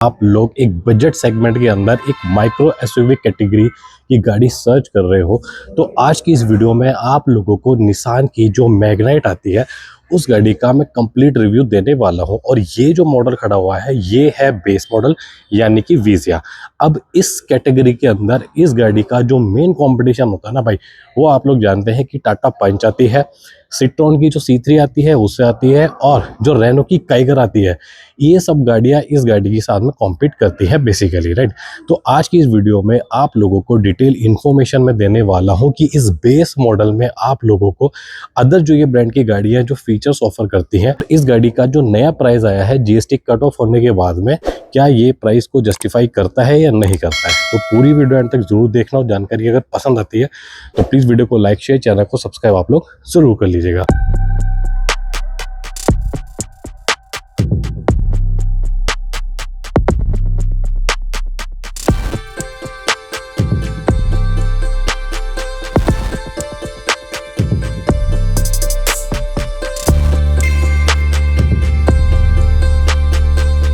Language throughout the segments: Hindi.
आप लोग एक बजट सेगमेंट के अंदर एक माइक्रो एसयूवी कैटेगरी की गाड़ी सर्च कर रहे हो तो आज की इस वीडियो में आप लोगों को निसान की जो मैग्नाइट आती है उस गाड़ी का मैं कंप्लीट रिव्यू देने वाला हूं। और ये जो मॉडल खड़ा हुआ है ये है बेस मॉडल यानी कि विजिया। अब इस कैटेगरी के अंदर इस गाड़ी का जो मेन कंपटीशन होता है ना भाई, वो आप लोग जानते हैं कि टाटा पंच आती है, सिट्रोन की जो C3 आती है उससे आती है, और जो रेनो की काइगर आती है। ये सब गाड़ियां इस गाड़ी के साथ में कॉम्पीट करती है बेसिकली, राइट। तो आज की इस वीडियो में आप लोगों को डिटेल इन्फॉर्मेशन में देने वाला हूं कि इस बेस मॉडल में आप लोगों को अदर जो ये ब्रांड की गाड़ियां जो फीचर्स ऑफर करती हैं, इस गाड़ी का जो नया प्राइस आया है GST कट ऑफ होने के बाद में, क्या ये प्राइस को जस्टिफाई करता है या नहीं करता है। तो पूरी वीडियो अंत तक जरूर देखना और जानकारी अगर पसंद आती है तो प्लीज़ वीडियो को लाइक शेयर, चैनल को सब्सक्राइब आप लोग जरूर कर लीजिएगा।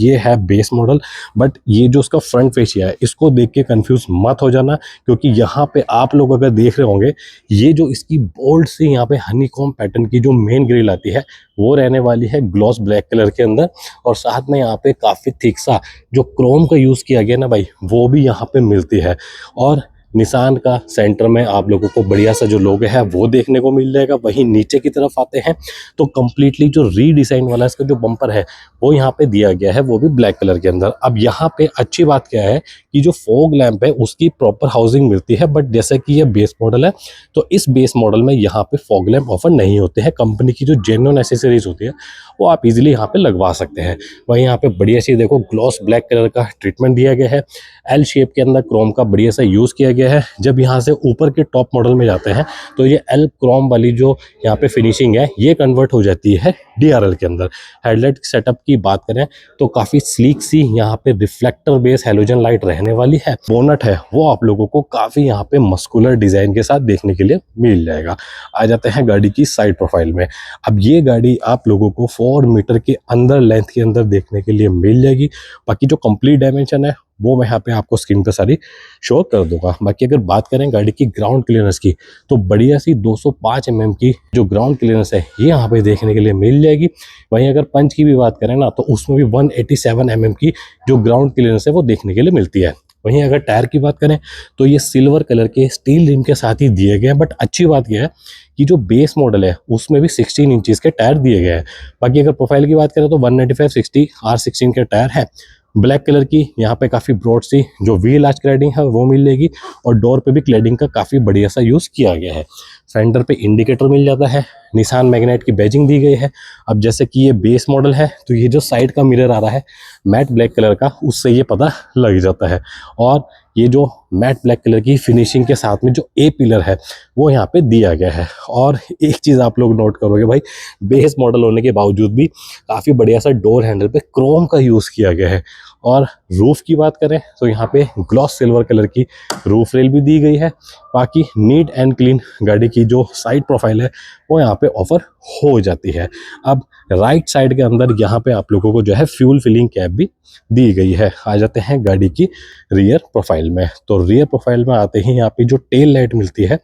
ये है बेस मॉडल, बट ये जो उसका फ्रंट फेसिया है इसको देख के कंफ्यूज मत हो जाना, क्योंकि यहाँ पे आप लोग अगर देख रहे होंगे ये जो इसकी बोल्ड से यहाँ पे हनीकॉम पैटर्न की जो मेन ग्रिल आती है वो रहने वाली है ग्लॉस ब्लैक कलर के अंदर, और साथ में यहाँ पे काफ़ी थिक सा जो क्रोम का यूज़ किया गया ना भाई वो भी यहाँ पे मिलती है। और निसान का सेंटर में आप लोगों को बढ़िया सा जो लोगो है वो देखने को मिल जाएगा। वहीं नीचे की तरफ आते हैं तो कम्प्लीटली जो रीडिज़ाइन वाला इसका जो बम्पर है वो यहाँ पे दिया गया है, वो भी ब्लैक कलर के अंदर। अब यहाँ पे अच्छी बात क्या है कि जो फॉग लैंप है उसकी प्रॉपर हाउसिंग मिलती है, बट जैसे कि ये बेस मॉडल है तो इस बेस मॉडल में यहाँ पे फॉग लैंप ऑफर नहीं होते हैं। कंपनी की जो जेन्युइन एसेसरीज होती है वो आप इजीली यहाँ पे लगवा सकते हैं। वहीं यहाँ पे बढ़िया सी देखो ग्लॉस ब्लैक कलर का ट्रीटमेंट दिया गया है, एल शेप के अंदर क्रोम का बढ़िया सा यूज़ किया गया है। जब यहाँ से ऊपर के टॉप मॉडल में जाते हैं तो ये एल क्रोम वाली जो यहाँ पे फिनिशिंग है ये कन्वर्ट हो जाती है DRL के अंदर। हेडलाइट सेटअप की बात करें तो काफ़ी स्लीक सी यहाँ पे रिफ्लेक्टर बेस हेलोजन लाइट रहने वाली है। बोनट है वो आप लोगों को काफ़ी यहाँ पे मस्कुलर डिज़ाइन के साथ देखने के लिए मिल जाएगा। आ जाते हैं गाड़ी की साइड प्रोफाइल में। अब ये गाड़ी आप लोगों को 4 मीटर के अंदर लेंथ के अंदर देखने के लिए मिल जाएगी। बाकी जो कंप्लीट डायमेंशन है वो मैं यहाँ पे आपको स्क्रीन पर सारी शो कर दूंगा। बाकी अगर बात करें गाड़ी की ग्राउंड क्लियरेंस की तो बढ़िया सी 205 mm की जो ग्राउंड क्लियरेंस है ये यहाँ पे देखने के लिए मिल जाएगी। वहीं अगर पंच की भी बात करें ना तो उसमें भी 187 mm की जो ग्राउंड क्लियरेंस है वो देखने के लिए मिलती है। वहीं अगर टायर की बात करें तो ये सिल्वर कलर के स्टील रिम के साथ ही दिए गए हैं, बट अच्छी बात यह है कि जो बेस मॉडल है उसमें भी 16 इंचेस के टायर दिए गए हैं। बाकी अगर प्रोफाइल की बात करें तो 195/60 R16 के टायर है। ब्लैक कलर की यहाँ पे काफ़ी ब्रॉड सी जो व्हील आर्च क्लैडिंग है वो मिल जाएगी, और डोर पे भी क्लैडिंग का काफ़ी बढ़िया सा यूज़ किया गया है। फेंडर पे इंडिकेटर मिल जाता है, निसान मैग्नाइट की बैजिंग दी गई है। अब जैसे कि ये बेस मॉडल है तो ये जो साइड का मिरर आ रहा है मैट ब्लैक कलर का, उससे ये पता लग जाता है। और ये जो मैट ब्लैक कलर की फिनिशिंग के साथ में जो A पिलर है वो यहाँ पे दिया गया है। और एक चीज़ आप लोग नोट करोगे भाई, बेस मॉडल होने के बावजूद भी काफ़ी बढ़िया सा डोर हैंडल पे क्रोम का यूज़ किया गया है। और रूफ की बात करें तो यहाँ पे ग्लॉस सिल्वर कलर की रूफ रेल भी दी गई है। बाकी नीट एंड क्लीन गाड़ी की जो साइड प्रोफाइल है वो यहाँ पे ऑफर हो जाती है। अब राइट साइड के अंदर यहाँ पे आप लोगों को जो है फ्यूल फिलिंग कैप भी दी गई है। आ जाते हैं गाड़ी की रियर प्रोफाइल में। तो रियर प्रोफाइल में आते ही यहाँ पे जो टेल लाइट मिलती है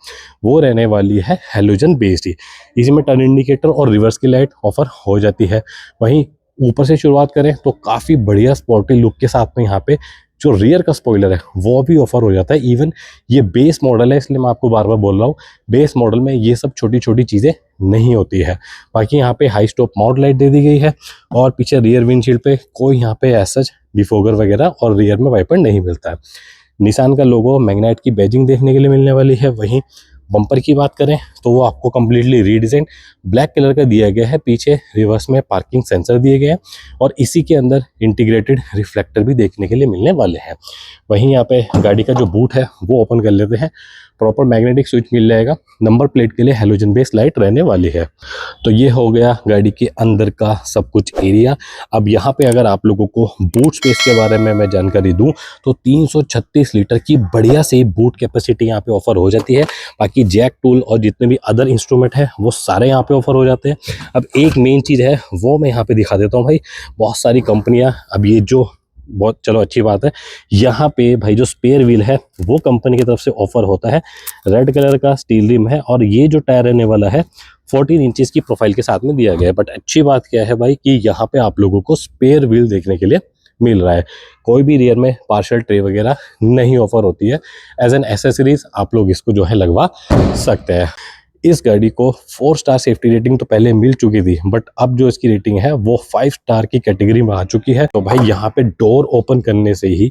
वो रहने वाली है हेलोजन बेस्ड ही। इसमें टर्न इंडिकेटर और रिवर्स की लाइट ऑफर हो जाती है। वहीं ऊपर से शुरुआत करें तो काफ़ी बढ़िया स्पोर्टी लुक के साथ में यहाँ पे जो रियर का स्पॉइलर है वो भी ऑफर हो जाता है। इवन ये बेस मॉडल है इसलिए मैं आपको बार बार बोल रहा हूँ, बेस मॉडल में ये सब छोटी छोटी चीज़ें नहीं होती है। बाकी यहाँ पे हाई स्टॉप माउंट लाइट दे दी गई है, और पीछे रियर विंडशील्ड पे कोई यहाँ पे ऐसा डिफोगर वगैरह और रियर में वाइपर नहीं मिलता है। निसान का लोगो मैग्नाइट की बैजिंग देखने के लिए मिलने वाली है। वहीं बम्पर की बात करें तो वो आपको कम्प्लीटली रीडिज़ाइन ब्लैक कलर का दिया गया है। पीछे रिवर्स में पार्किंग सेंसर दिए गए हैं, और इसी के अंदर इंटीग्रेटेड रिफ्लेक्टर भी देखने के लिए मिलने वाले हैं। वहीं यहाँ पे गाड़ी का जो बूट है वो ओपन कर लेते हैं। प्रॉपर मैग्नेटिक स्विच मिल जाएगा। नंबर प्लेट के लिए हेलोजन बेस लाइट रहने वाली है। तो ये हो गया गाड़ी के अंदर का सब कुछ एरिया। अब यहाँ पे अगर आप लोगों को बूट स्पेस के बारे में मैं जानकारी दूं तो 336 लीटर की बढ़िया से बूट कैपेसिटी यहाँ पे ऑफर हो जाती है। बाकी जैक टूल और जितने भी अदर इंस्ट्रूमेंट है वो सारे यहाँ पे ऑफर हो जाते हैं। अब एक मेन चीज़ है वो मैं यहाँ पे दिखा देता हूँ भाई। बहुत सारी कंपनियाँ अब ये जो बहुत चलो अच्छी बात है। यहाँ पे भाई जो स्पेयर व्हील है वो कंपनी की तरफ से ऑफर होता है। रेड कलर का स्टील रिम है और ये जो टायर रहने वाला है 14 इंचेस की प्रोफाइल के साथ में दिया गया है। बट अच्छी बात क्या है भाई कि यहाँ पे आप लोगों को स्पेयर व्हील देखने के लिए मिल रहा है। कोई भी रियर में पार्शियल ट्रे वगैरह नहीं ऑफर होती है। एज एन एसेसरीज आप लोग इसको जो है लगवा सकते हैं। इस गाड़ी को 4 स्टार सेफ्टी रेटिंग तो पहले मिल चुकी थी, बट अब जो इसकी रेटिंग है वो 5 स्टार की कैटेगरी में आ चुकी है। तो भाई यहाँ पे डोर ओपन करने से ही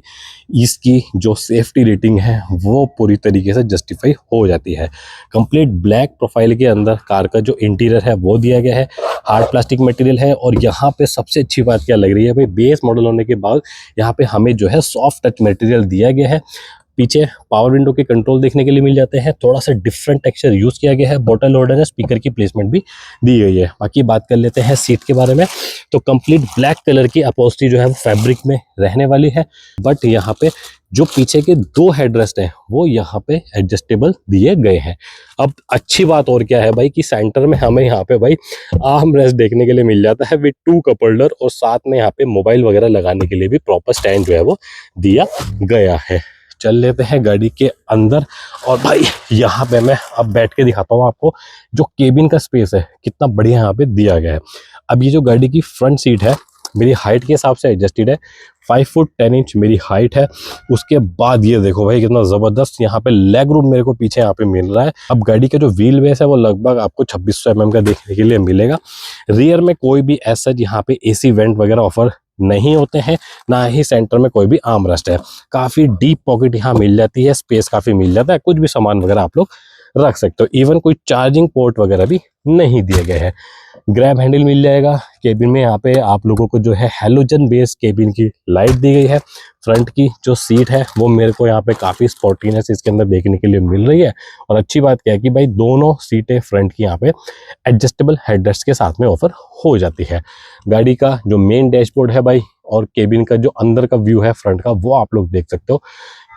इसकी जो सेफ्टी रेटिंग है वो पूरी तरीके से जस्टिफाई हो जाती है। कंप्लीट ब्लैक प्रोफाइल के अंदर कार का जो इंटीरियर है वो दिया गया है, हार्ड प्लास्टिक मटेरियल है। और यहाँ पे सबसे अच्छी बात क्या लग रही है भाई, बेस मॉडल होने के बाद यहाँ पे हमें जो है सॉफ्ट टच मटेरियल दिया गया है। पीछे पावर विंडो के कंट्रोल देखने के लिए मिल जाते हैं, थोड़ा सा डिफरेंट टेक्सचर यूज किया गया है। बॉटल होल्डर है, स्पीकर की प्लेसमेंट भी दी गई है। बाकी बात कर लेते हैं सीट के बारे में, तो कंप्लीट ब्लैक कलर की अपहोल्स्ट्री जो है वो फैब्रिक में रहने वाली है। बट यहाँ पे जो पीछे के 2 हेडरेस्ट हैं वो यहाँ पे एडजस्टेबल दिए गए हैं। अब अच्छी बात और क्या है भाई कि सेंटर में हमें यहाँ पे भाई आर्म रेस्ट देखने के लिए मिल जाता है विद 2 कप होल्डर, और साथ में यहाँ पे मोबाइल वगैरह लगाने के लिए भी प्रॉपर स्टैंड जो है वो दिया गया है। चल लेते हैं गाड़ी के अंदर, और भाई यहाँ पे मैं अब बैठ के दिखाता हूँ आपको जो केबिन का स्पेस है कितना बढ़िया यहाँ पे दिया गया है। अब ये जो गाड़ी की फ्रंट सीट है मेरी हाइट के हिसाब से एडजस्टेड है, 5 फुट 10 इंच मेरी हाइट है। उसके बाद ये देखो भाई कितना ज़बरदस्त यहाँ पे लेग रूम मेरे को पीछे यहाँ पे मिल रहा है। अब गाड़ी का जो व्हील बेस है वो लगभग आपको 2600 mm का देखने के लिए मिलेगा। रियर में कोई भी ऐसा यहाँ पे एसी वेंट वगैरह ऑफर नहीं होते हैं, ना ही सेंटर में कोई भी आर्म रेस्ट है। काफ़ी डीप पॉकेट यहाँ मिल जाती है, स्पेस काफ़ी मिल जाता है, कुछ भी सामान वगैरह आप लोग रख सकते हो। इवन कोई चार्जिंग पोर्ट वगैरह भी नहीं दिए गए हैं। ग्रैब हैंडल मिल जाएगा केबिन में। यहाँ पे आप लोगों को जो है हैलोजन बेस केबिन की लाइट दी गई है। फ्रंट की जो सीट है वो मेरे को यहाँ पे काफ़ी स्पोर्टीनेस इसके अंदर देखने के लिए मिल रही है। और अच्छी बात क्या है कि भाई दोनों सीटें फ्रंट की यहाँ पे एडजस्टेबल हेडरेस्ट के साथ में ऑफर हो जाती है। गाड़ी का जो मेन डैशबोर्ड है भाई और केबिन का जो अंदर का व्यू है फ्रंट का वो आप लोग देख सकते हो।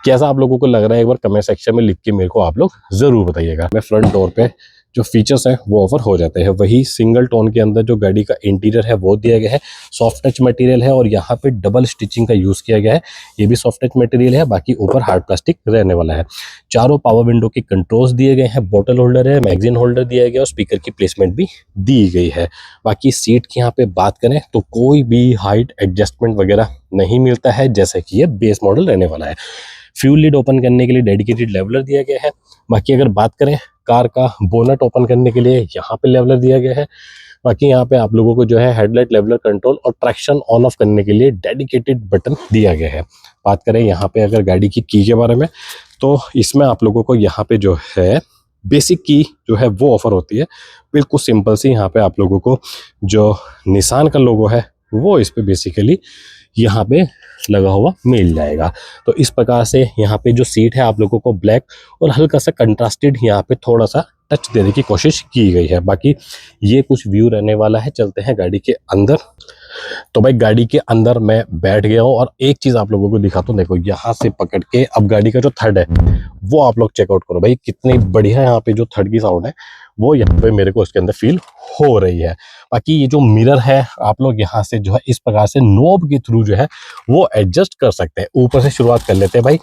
कैसा आप लोगों को लग रहा है एक बार कमेंट सेक्शन में लिख के मेरे को आप लोग जरूर बताइएगा। मैं फ्रंट डोर पे जो फीचर्स हैं वो ऑफर हो जाते हैं। वही सिंगल टोन के अंदर जो गाड़ी का इंटीरियर है वो दिया गया है, सॉफ्ट टच मटेरियल है और यहाँ पे डबल स्टिचिंग का यूज़ किया गया है। ये भी सॉफ्ट टच मटेरियल है, बाकी ऊपर हार्ड प्लास्टिक रहने वाला है। चारों पावर विंडो के कंट्रोल्स दिए गए हैं, बॉटल होल्डर है, मैगजीन होल्डर दिया गया और स्पीकर की प्लेसमेंट भी दी गई है। बाकी सीट की यहाँ पे बात करें तो कोई भी हाइट एडजस्टमेंट वगैरह नहीं मिलता है, जैसे कि ये बेस मॉडल रहने वाला है। फ्यूल लीड ओपन करने के लिए डेडिकेटेड लेवलर दिया गया है। बाकी अगर बात करें कार का बोनट ओपन करने के लिए यहाँ पे लेवलर दिया गया है। बाकी यहाँ पे आप लोगों को जो है हेडलाइट लेवलर कंट्रोल और ट्रैक्शन ऑन ऑफ करने के लिए डेडिकेटेड बटन दिया गया है। बात करें यहाँ पे अगर गाड़ी की के बारे में, तो इसमें आप लोगों को यहाँ पे जो है बेसिक की जो है वो ऑफर होती है। बिल्कुल सिंपल सी यहाँ पे आप लोगों को जो निसान का लोगो है वो इस पे बेसिकली यहाँ पे लगा हुआ मिल जाएगा। तो इस प्रकार से यहाँ पे जो सीट है आप लोगों को ब्लैक और हल्का सा कंट्रास्टेड यहाँ पे थोड़ा सा टच देने की कोशिश की गई है। बाकी ये कुछ व्यू रहने वाला है। चलते हैं गाड़ी के अंदर। तो भाई गाड़ी के अंदर मैं बैठ गया हूँ और एक चीज़ आप लोगों को दिखाता हूँ। देखो यहाँ से पकड़ के अब गाड़ी का जो थर्ड है वो आप लोग चेकआउट करो भाई, कितनी बढ़िया यहाँ पे जो थर्ड की साउंड है वो यहाँ पे मेरे को इसके अंदर फील हो रही है। बाकी ये जो मिरर है आप लोग यहाँ से जो है इस प्रकार से नॉब के थ्रू जो है वो एडजस्ट कर सकते हैं। ऊपर से शुरुआत कर लेते हैं भाई।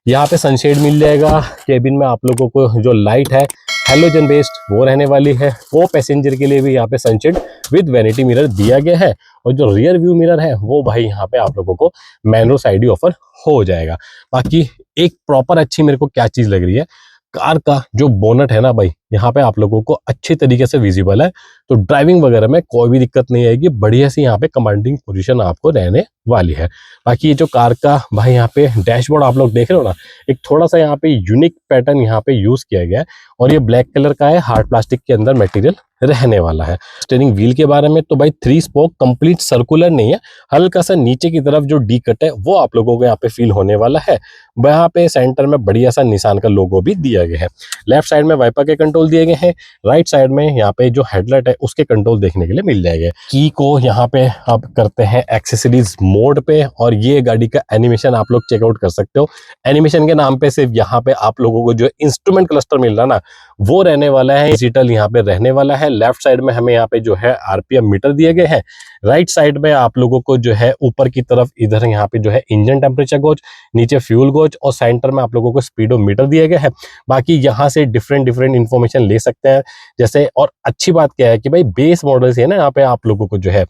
यहाँ पे सनशेड मिल जाएगा। केबिन में आप लोगों को जो लाइट है हैलोजन बेस्ड वो रहने वाली है। को पैसेंजर के लिए भी यहाँ पे सनशेड विद वैनिटी मिरर दिया गया है। और जो रियर व्यू मिरर है वो भाई यहाँ पे आप लोगों को मैनुअल साइड ही ऑफर हो जाएगा। बाकी एक प्रॉपर अच्छी मेरे को क्या चीज़ लग रही है, कार का जो बोनट है ना भाई यहाँ पे आप लोगों को अच्छी तरीके से विजिबल है। तो ड्राइविंग वगैरह में कोई भी दिक्कत नहीं आएगी, बढ़िया सी यहाँ पे कमांडिंग पोजीशन आपको रहने वाली है। बाकी ये जो कार का भाई यहाँ पे डैशबोर्ड आप लोग देख रहे हो ना, एक थोड़ा सा यहाँ पे यूनिक पैटर्न यहाँ पे यूज किया गया है और ये ब्लैक कलर का है, हार्ड प्लास्टिक के अंदर मटेरियल रहने वाला है। स्टीयरिंग व्हील के बारे में तो भाई 3 स्पोक कंप्लीट सर्कुलर नहीं है, हल्का सा नीचे की तरफ जो डी कट है वो आप लोगों को यहाँ पे फील होने वाला है। यहाँ पे सेंटर में बढ़िया सा निशान का लोगो भी दिया गया है। लेफ्ट साइड में वाइपर के कंट्रोल दिए गए हैं। राइट साइड में यहाँ पे जो हेडलाइट है उसके कंट्रोल देखने के लिए मिल जाएंगे। की को यहाँ पे आप करते हैं एक्सेसरीज मोड पे और ये गाड़ी का एनिमेशन आप लोग चेकआउट कर सकते हो। एनिमेशन के नाम पे सिर्फ यहाँ पे आप लोगों को जो इंस्ट्रूमेंट क्लस्टर मिल रहा है ना वो रहने वाला है, डिजिटल यहाँ पे रहने वाला है। लेफ्ट साइड में हमें यहाँ पे जो है आरपीएम मीटर दिए गए हैं। राइट साइड में आप लोगों को जो है ऊपर की तरफ इधर यहाँ पे जो है इंजन टेम्परेचर गॉज, नीचे फ्यूल गॉज और सेंटर में आप लोगों को स्पीडोमीटर दिए गए हैं। बाकी यहाँ से डिफरेंट इंफॉर्मेशन ले सकते हैं जैसे। और अच्छी बात क्या है कि भाई बेस मॉडल से है ना, यहाँ पे आप लोगों को जो है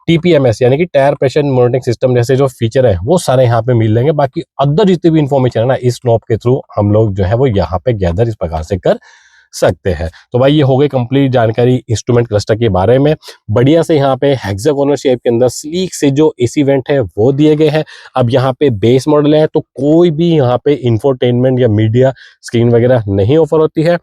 टीपीएमएस यानी कि टायर प्रेशर मॉनिटरिंग सिस्टम जैसे जो फीचर है वो सारे यहाँ पे मिल लेंगे। बाकी अदर जितनी भी इंफॉर्मेशन है ना, इस नॉब के थ्रू हम लोग जो है वो यहाँ पे गैदर इस प्रकार से कर सकते हैं। तो भाई ये हो गई कंप्लीट जानकारी इंस्ट्रूमेंट क्लस्टर के बारे में। बढ़िया से यहाँ पे हेक्सागोनल शेप के अंदर स्लीक से जो एसी वेंट है वो दिए गए हैं। अब यहाँ पे बेस मॉडल है तो कोई भी यहाँ पे इंफोटेनमेंट या मीडिया स्क्रीन वगैरह नहीं ऑफर होती है।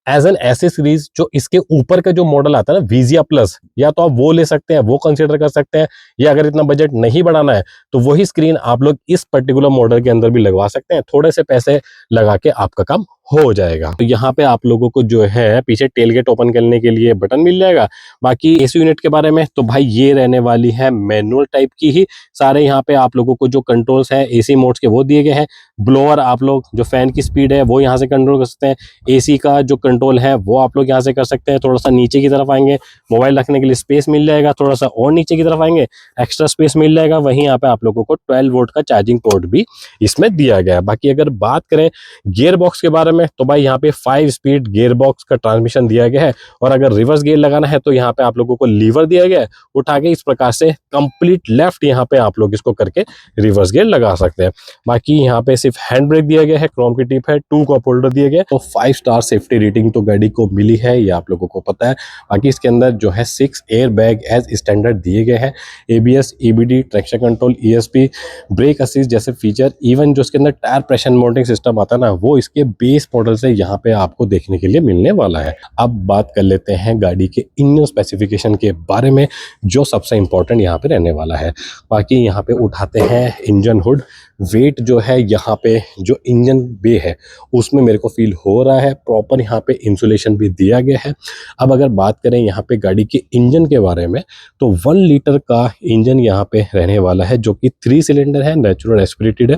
एज एन एसेसरीज जो इसके ऊपर का जो मॉडल आता है ना विजिया प्लस, या तो आप वो ले सकते हैं, वो कंसिडर कर सकते हैं, या अगर इतना बजट नहीं बढ़ाना है तो वही स्क्रीन आप लोग इस पर्टिकुलर मॉडल के अंदर भी लगवा सकते हैं। थोड़े से पैसे लगा के आपका काम हो जाएगा। तो यहाँ पे आप लोगों को जो है पीछे टेलगेट ओपन करने के लिए बटन मिल जाएगा। बाकी एसी यूनिट के बारे में तो भाई ये रहने वाली है मैनुअल टाइप की ही। सारे यहाँ पे आप लोगों को जो कंट्रोल्स है एसी मोड्स के वो दिए गए हैं। ब्लोअर आप लोग जो फैन की स्पीड है वो यहाँ से कंट्रोल कर सकते हैं। एसी का जो कंट्रोल है वो आप लोग यहाँ से कर सकते हैं। थोड़ा सा नीचे की तरफ आएंगे, मोबाइल रखने के लिए स्पेस मिल जाएगा। थोड़ा सा और नीचे की तरफ आएंगे, एक्स्ट्रा स्पेस मिल जाएगा। वहीं यहाँ पे आप लोगों को 12 वोल्ट का चार्जिंग पोर्ट भी इसमें दिया गया है। बाकी अगर बात करें गियर बॉक्स के बारे में तो भाई यहाँ पे 5 स्पीड गियर बॉक्स का ट्रांसमिशन दिया गया है। और अगर रिवर्स गियर लगाना है तो यहाँ पे आप लोगों को लीवर दिया गया है, उठा के इस प्रकार से कंप्लीट लेफ्ट यहाँ पे आप लोग इसको करके रिवर्स गियर लगा सकते हैं। बाकी यहाँ पे सिर्फ हैंड ब्रेक दिया गया है, क्रोम की टिप है, 2 कप होल्डर दिए गए। तो 5 स्टार सेफ्टी रेटिंग तो गाड़ी को मिली है, ये आप लोगों को पता है। बाकी इसके अंदर जो है 6 एयर बैग एज स्टैंडर्ड दिए गए हैं। ABS, EBD, traction control, ESP, brake assist जैसे फीचर। इवन जो इसके अंदर टायर प्रेशर मॉनिटरिंग सिस्टम आता है ना, वो इसके बेस मॉडल से यहाँ पे आपको देखने के लिए मिलने वाला है। अब बात कर लेते हैं गाड़ी के इंजन स्पेसिफिकेशन के बारे में, जो सबसे इंपॉर्टेंट यहाँ पे रहने वाला है। बाकी यहाँ पे उठाते हैं इंजन हुड। वेट जो है यहाँ पे जो इंजन बे है उसमें मेरे को फील हो रहा है प्रॉपर यहाँ पे इंसुलेशन भी दिया गया है। अब अगर बात करें यहाँ पे गाड़ी के इंजन के बारे में तो 1 लीटर का इंजन यहाँ पे रहने वाला है, जो कि 3 सिलेंडर है, नेचुरल एस्पिरेटेड है।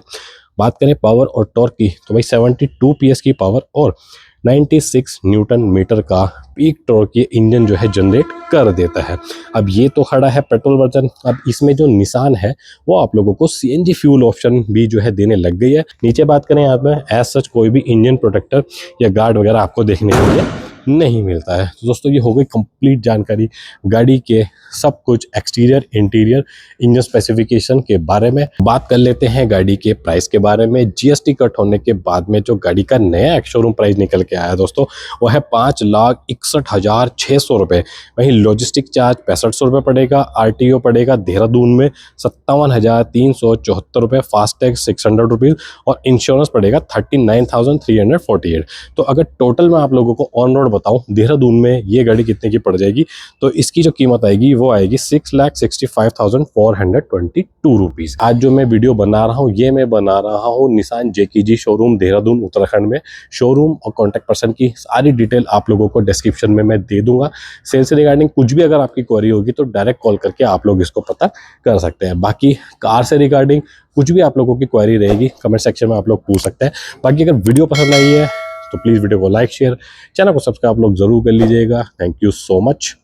बात करें पावर और टॉर्क की तो भाई 72 पीएस की पावर और 96 न्यूटन मीटर का पीक टॉर्क ये इंजन जो है जनरेट कर देता है। अब ये तो खड़ा है पेट्रोल वर्जन। अब इसमें जो निसान है वो आप लोगों को सीएनजी फ्यूल ऑप्शन भी जो है देने लग गई है। नीचे बात करें यहाँ पे एज सच कोई भी इंजन प्रोटेक्टर या गार्ड वगैरह आपको देखने के लिए नहीं मिलता है। तो दोस्तों ये हो गई कंप्लीट जानकारी गाड़ी के सब कुछ एक्सटीरियर इंटीरियर इंजन स्पेसिफिकेशन के बारे में। बात कर लेते हैं गाड़ी के प्राइस के बारे में। जीएसटी कट होने के बाद में जो गाड़ी का नया एक शोरूम प्राइस निकल के आया दोस्तों वो है 5,61,600 रुपये। वहीं लॉजिस्टिक चार्ज 6500 रुपये पड़ेगा। आरटीओ पड़ेगा देहरादून में 57,374 रुपये, फास्टैग 600 रुपीज़ और इंश्योरेंस पड़ेगा 39,348। तो अगर टोटल में आप लोगों को ऑन रोड बताऊं देहरादून में ये गाड़ी कितने की पड़ जाएगी तो इसकी जो कीमत आएगी वो आएगी 6,65,422 रुपीज़। आज जो मैं वीडियो बना रहा हूँ ये मैं बना रहा हूँ निसान जेकेजी शोरूम देहरादून उत्तराखंड में। शोरूम और कॉन्टैक्ट पर्सन की सारी डिटेल आप लोगों को डिस्क्रिप्शन में मैं दे दूंगा। सेल से रिगार्डिंग कुछ भी अगर आपकी क्वेरी होगी तो डायरेक्ट कॉल करके आप लोग इसको पता कर सकते हैं। बाकी कार से रिगार्डिंग कुछ भी आप लोगों की क्वेरी रहेगी कमेंट सेक्शन में आप लोग पूछ सकते हैं। बाकी अगर वीडियो पसंद आई है तो प्लीज़ वीडियो को लाइक शेयर, चैनल को सब्सक्राइब आप लोग जरूर कर लीजिएगा। Thank you so much.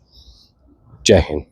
जय हिंद।